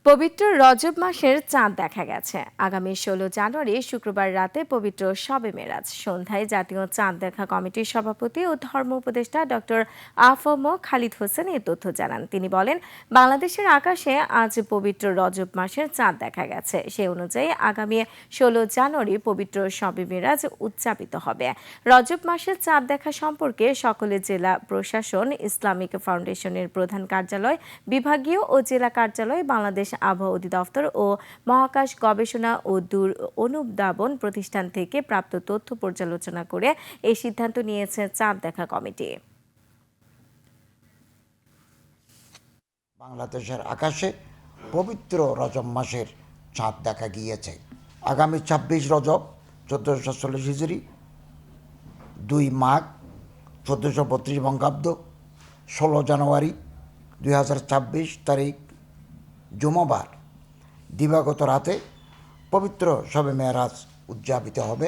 পবিত্র রজব মাসের চাঁদ দেখা গেছে। আগামী 16 জানুয়ারি শুক্রবার রাতে পবিত্র শবে মেরাজ সন্ধ্যায় জাতীয় চাঁদ দেখা কমিটির সভাপতি ও ধর্ম উপদেষ্টা ডক্টর আফম খালিদ হোসেন এই তথ্য জানান। তিনি বলেন, বাংলাদেশের আকাশে আজ পবিত্র রজব মাসের চাঁদ দেখা গেছে। সে অনুযায়ী আগামী 16 জানুয়ারি পবিত্র শবে মেরাজ উদযাপিত হবে। রজব মাসের চাঁদ দেখা সম্পর্কে সকলের জেলা প্রশাসন, ইসলামিক ফাউন্ডেশনের প্রধান কার্যালয়, বিভাগীয় ও জেলা কার্যালয়, বাংলাদেশ আবহাওয়া অধিদপ্তর ও মহাকাশ গবেষণা ও দূর অনুধাবন প্রতিষ্ঠান থেকে প্রাপ্ত তথ্য পর্যালোচনা করে এই সিদ্ধান্ত নিয়েছে চাঁদ দেখা কমিটি। বাংলাদেশের আকাশে পবিত্র রজব মাসের চাঁদ দেখা গিয়েছে। আগামী 26 রজব 1440 হিজরি, 2 মাঘ 1432 বঙ্গাব্দ, 16 জানুয়ারি 2026 তারিখ জুমাবার দিবাগত রাতে পবিত্র শবে মেরাজ উদযাপিত হবে।